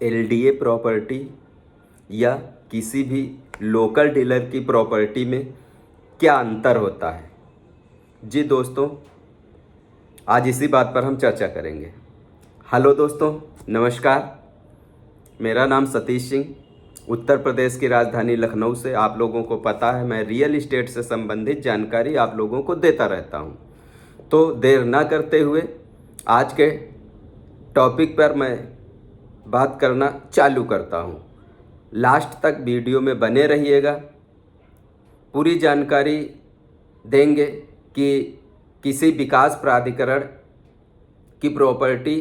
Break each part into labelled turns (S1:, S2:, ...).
S1: LDA property या किसी भी लोकल डीलर की प्रॉपर्टी में क्या अंतर होता है। जी दोस्तों, आज इसी बात पर हम चर्चा करेंगे। हेलो दोस्तों, नमस्कार। मेरा नाम सतीश सिंह, उत्तर प्रदेश की राजधानी लखनऊ से। आप लोगों को पता है मैं रियल इस्टेट से संबंधित जानकारी आप लोगों को देता रहता हूं। तो देर ना करते हुए आज के टॉपिक पर मैं बात करना चालू करता हूं। लास्ट तक वीडियो में बने रहिएगा। पूरी जानकारी देंगे कि किसी विकास प्राधिकरण की प्रॉपर्टी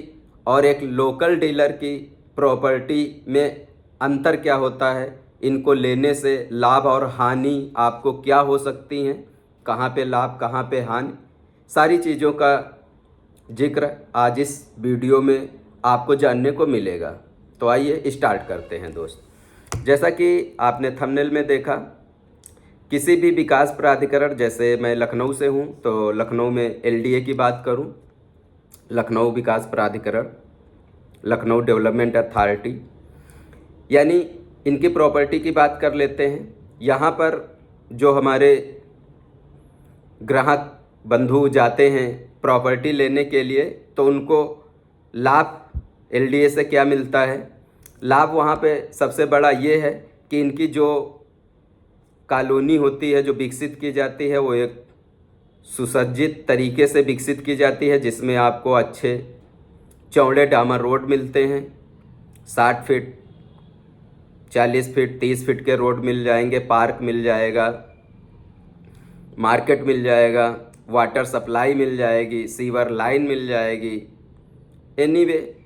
S1: और एक लोकल डीलर की प्रॉपर्टी में अंतर क्या होता है, इनको लेने से लाभ और हानि आपको क्या हो सकती हैं, कहाँ पे लाभ कहाँ पे हानि, सारी चीज़ों का जिक्र आज इस वीडियो में आपको जानने को मिलेगा। तो आइए स्टार्ट करते हैं दोस्त। जैसा कि आपने थंबनेल में देखा, किसी भी विकास प्राधिकरण, जैसे मैं लखनऊ से हूँ तो लखनऊ में एलडीए की बात करूँ, लखनऊ विकास प्राधिकरण, लखनऊ डेवलपमेंट अथॉरिटी, यानी इनकी प्रॉपर्टी की बात कर लेते हैं। यहाँ पर जो हमारे ग्राहक बंधु जाते हैं प्रॉपर्टी लेने के लिए, तो उनको लाभ एलडीए से क्या मिलता है। लाभ वहाँ पे सबसे बड़ा ये है कि इनकी जो कॉलोनी होती है, जो विकसित की जाती है, वो एक सुसज्जित तरीके से विकसित की जाती है, जिसमें आपको अच्छे चौड़े डामर रोड मिलते हैं। 60 फीट, 40 फीट, 30 फीट के रोड मिल जाएंगे, पार्क मिल जाएगा, मार्केट मिल जाएगा, वाटर सप्लाई मिल जाएगी, सीवर लाइन मिल जाएगी। एनीवे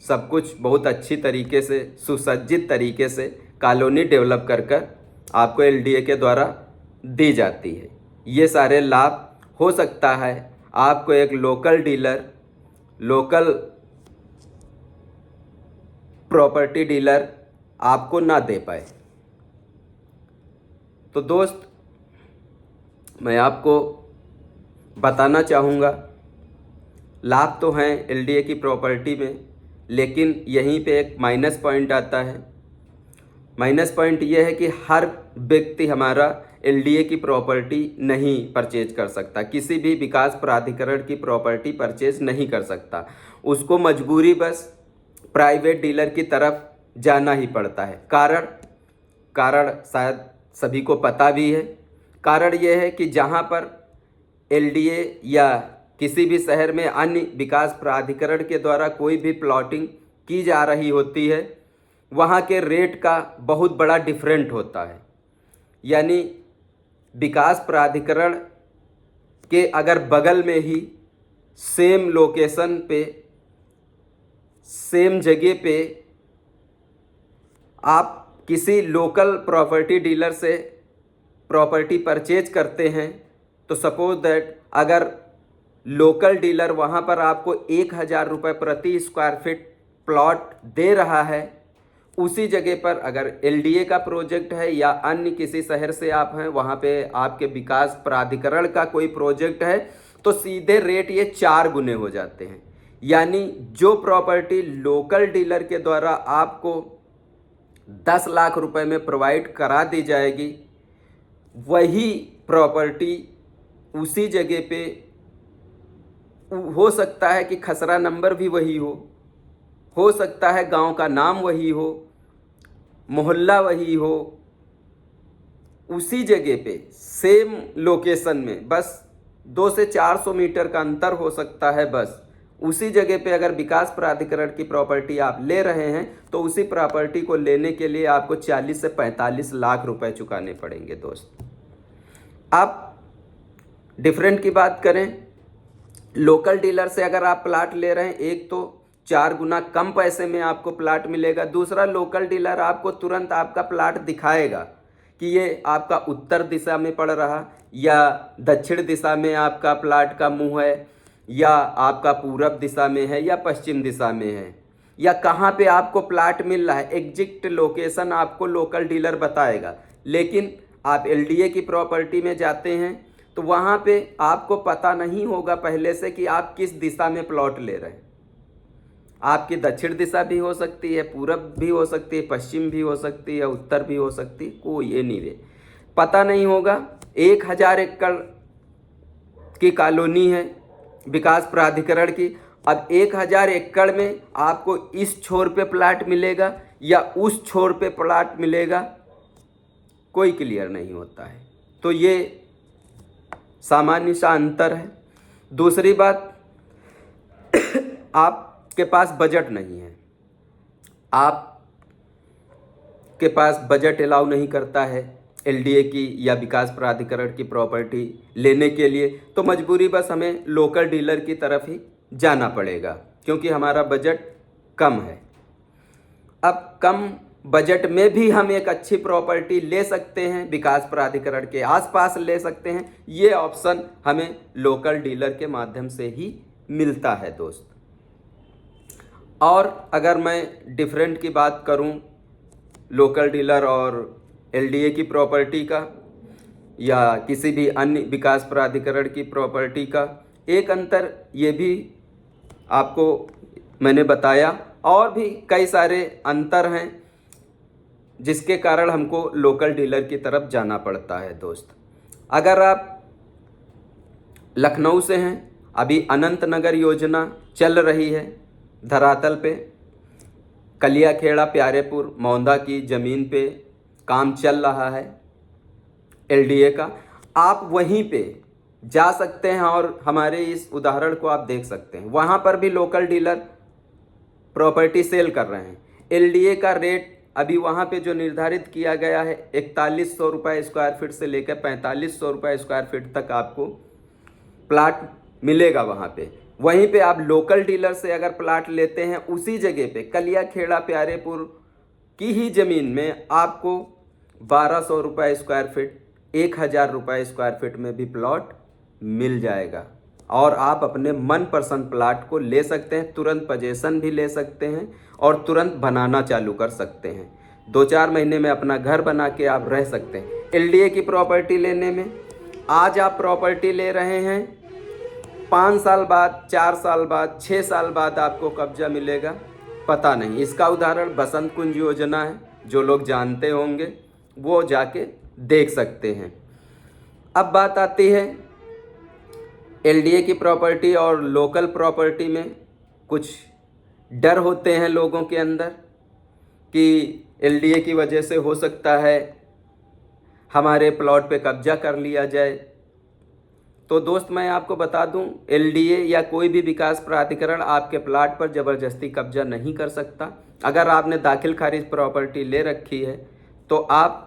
S1: सब कुछ बहुत अच्छी तरीके से सुसज्जित तरीके से कॉलोनी डेवलप कर आपको एलडीए के द्वारा दी जाती है। ये सारे लाभ हो सकता है आपको एक local dealer, local property dealer आपको ना दे पाए। तो दोस्त, मैं आपको बताना चाहूँगा, लाभ तो हैं एलडीए की प्रॉपर्टी में, लेकिन यहीं पे एक माइनस पॉइंट आता है। माइनस पॉइंट ये है कि हर व्यक्ति हमारा एलडीए की प्रॉपर्टी नहीं परचेज कर सकता, किसी भी विकास प्राधिकरण की प्रॉपर्टी परचेज नहीं कर सकता। उसको मजबूरी बस प्राइवेट डीलर की तरफ जाना ही पड़ता है। कारण शायद सभी को पता भी है। कारण यह है कि जहाँ पर एलडीए या किसी भी शहर में अन्य विकास प्राधिकरण के द्वारा कोई भी प्लॉटिंग की जा रही होती है, वहाँ के रेट का बहुत बड़ा डिफरेंट होता है। यानी विकास प्राधिकरण के अगर बगल में ही सेम लोकेशन पे, सेम जगह पे आप किसी लोकल प्रॉपर्टी डीलर से प्रॉपर्टी परचेज करते हैं, तो सपोज दैट अगर लोकल डीलर वहाँ पर आपको 1000 रुपये प्रति स्क्वायर फीट प्लॉट दे रहा है, उसी जगह पर अगर एलडीए का प्रोजेक्ट है या अन्य किसी शहर से आप हैं, वहाँ पे आपके विकास प्राधिकरण का कोई प्रोजेक्ट है, तो सीधे रेट ये 4 गुने हो जाते हैं। यानी जो प्रॉपर्टी लोकल डीलर के द्वारा आपको 10 लाख रुपए में प्रोवाइड करा दी जाएगी, वही प्रॉपर्टी उसी जगह पे हो सकता है कि खसरा नंबर भी वही हो सकता है गांव का नाम वही हो, मोहल्ला वही हो, उसी जगह पे सेम लोकेशन में बस 200 से 400 मीटर का अंतर हो सकता है। बस उसी जगह पे अगर विकास प्राधिकरण की प्रॉपर्टी आप ले रहे हैं, तो उसी प्रॉपर्टी को लेने के लिए आपको 40 से 45 लाख रुपए चुकाने पड़ेंगे दोस्त। आप डिफरेंट की बात करें, लोकल डीलर से अगर आप प्लाट ले रहे हैं, एक तो 4 गुना कम पैसे में आपको प्लाट मिलेगा। दूसरा, लोकल डीलर आपको तुरंत आपका प्लाट दिखाएगा कि ये आपका उत्तर दिशा में पड़ रहा, या दक्षिण दिशा में आपका प्लाट का मुंह है, या आपका पूरब दिशा में है, या पश्चिम दिशा में है, या कहाँ पे आपको प्लाट मिल रहा है। एग्जैक्ट लोकेशन आपको लोकल डीलर बताएगा। लेकिन आप एलडीए की प्रॉपर्टी में जाते हैं तो वहाँ पे आपको पता नहीं होगा पहले से कि आप किस दिशा में प्लॉट ले रहे हैं। आपकी दक्षिण दिशा भी हो सकती है, पूरब भी हो सकती है, पश्चिम भी हो सकती है, उत्तर भी हो सकती है, कोई ये नहीं रहे, पता नहीं होगा। 1000 एकड़ की कॉलोनी है विकास प्राधिकरण की। अब 1000 एकड़ में आपको इस छोर पे प्लाट मिलेगा या उस छोर पे प्लाट मिलेगा, कोई क्लियर नहीं होता है। तो ये सामान्य सा अंतर है। दूसरी बात, आपके पास बजट नहीं है, आपके पास बजट अलाउ नहीं करता है एलडीए की या विकास प्राधिकरण की प्रॉपर्टी लेने के लिए, तो मजबूरी बस हमें लोकल डीलर की तरफ ही जाना पड़ेगा, क्योंकि हमारा बजट कम है। अब कम बजट में भी हम एक अच्छी प्रॉपर्टी ले सकते हैं, विकास प्राधिकरण के आसपास ले सकते हैं, ये ऑप्शन हमें लोकल डीलर के माध्यम से ही मिलता है दोस्त। और अगर मैं डिफरेंट की बात करूं लोकल डीलर और एलडीए की प्रॉपर्टी का या किसी भी अन्य विकास प्राधिकरण की प्रॉपर्टी का, एक अंतर ये भी आपको मैंने बताया, और भी कई सारे अंतर हैं जिसके कारण हमको लोकल डीलर की तरफ जाना पड़ता है दोस्त। अगर आप लखनऊ से हैं, अभी अनंत नगर योजना चल रही है धरातल पे, कलियाखेड़ा प्यारेपुर मौंदा की ज़मीन पे काम चल रहा है एलडीए का, आप वहीं पे जा सकते हैं और हमारे इस उदाहरण को आप देख सकते हैं। वहाँ पर भी लोकल डीलर प्रॉपर्टी सेल कर रहे हैं। एलडीए का रेट अभी वहाँ पे जो निर्धारित किया गया है 4100 रुपये स्क्वायर फीट से लेकर 4500 रुपये स्क्वायर फीट तक आपको प्लाट मिलेगा वहाँ पे। वहीं पे आप लोकल डीलर से अगर प्लाट लेते हैं उसी जगह पे कलियाखेड़ा प्यारेपुर की ही ज़मीन में आपको 1200 रुपये स्क्वायर फीट, 1000 रुपये स्क्वायर फीट में भी प्लॉट मिल जाएगा और आप अपने मनपसंद प्लाट को ले सकते हैं, तुरंत पोजेसन भी ले सकते हैं और तुरंत बनाना चालू कर सकते हैं। 2-4 महीने में अपना घर बना के आप रह सकते हैं। एलडीए की प्रॉपर्टी लेने में, आज आप प्रॉपर्टी ले रहे हैं, 5 साल बाद, 4 साल बाद, 6 साल बाद आपको कब्जा मिलेगा, पता नहीं। इसका उदाहरण बसंत कुंज योजना है, जो लोग जानते होंगे वो जाके देख सकते हैं। अब बात आती है एलडीए की प्रॉपर्टी और लोकल प्रॉपर्टी में कुछ डर होते हैं लोगों के अंदर कि एलडीए की वजह से हो सकता है हमारे प्लॉट पे कब्जा कर लिया जाए। तो दोस्त मैं आपको बता दूं, एलडीए या कोई भी विकास प्राधिकरण आपके प्लाट पर ज़बरदस्ती कब्जा नहीं कर सकता। अगर आपने दाखिल खारिज प्रॉपर्टी ले रखी है तो आप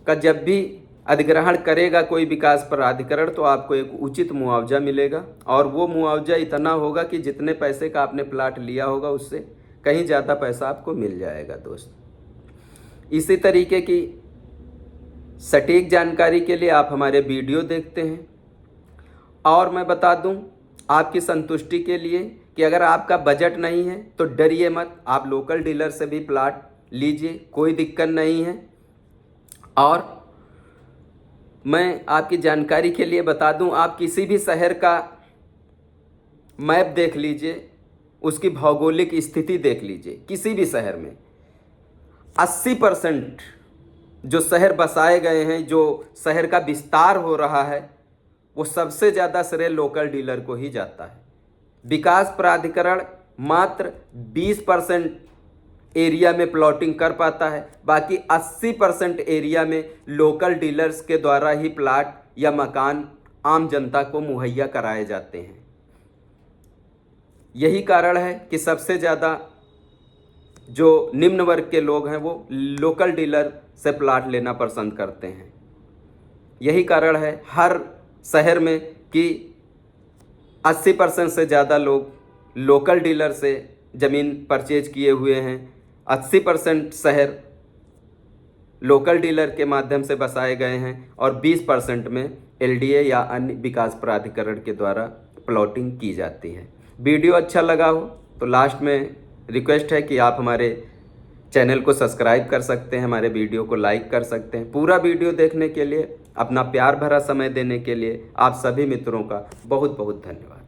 S1: का जब भी अधिग्रहण करेगा कोई विकास प्राधिकरण तो आपको एक उचित मुआवजा मिलेगा, और वो मुआवजा इतना होगा कि जितने पैसे का आपने प्लाट लिया होगा उससे कहीं ज़्यादा पैसा आपको मिल जाएगा दोस्त। इसी तरीके की सटीक जानकारी के लिए आप हमारे वीडियो देखते हैं। और मैं बता दूं आपकी संतुष्टि के लिए कि अगर आपका बजट नहीं है तो डरिए मत, आप लोकल डीलर से भी प्लाट लीजिए, कोई दिक्कत नहीं है। और मैं आपकी जानकारी के लिए बता दूं, आप किसी भी शहर का मैप देख लीजिए, उसकी भौगोलिक स्थिति देख लीजिए, किसी भी शहर में 80% जो शहर बसाए गए हैं, जो शहर का विस्तार हो रहा है, वो सबसे ज़्यादा श्रेय लोकल डीलर को ही जाता है। विकास प्राधिकरण मात्र 20% एरिया में प्लॉटिंग कर पाता है, बाकी 80% एरिया में लोकल डीलर्स के द्वारा ही प्लाट या मकान आम जनता को मुहैया कराए जाते हैं। यही कारण है कि सबसे ज़्यादा जो निम्न वर्ग के लोग हैं वो लोकल डीलर से प्लाट लेना पसंद करते हैं। यही कारण है हर शहर में कि 80% से ज़्यादा लोग लोकल डीलर से ज़मीन परचेज किए हुए हैं, 80% शहर लोकल डीलर के माध्यम से बसाए गए हैं और 20% में एलडीए या अन्य विकास प्राधिकरण के द्वारा प्लॉटिंग की जाती है। वीडियो अच्छा लगा हो तो लास्ट में रिक्वेस्ट है कि आप हमारे चैनल को सब्सक्राइब कर सकते हैं, हमारे वीडियो को लाइक कर सकते हैं। पूरा वीडियो देखने के लिए, अपना प्यार भरा समय देने के लिए आप सभी मित्रों का बहुत बहुत धन्यवाद।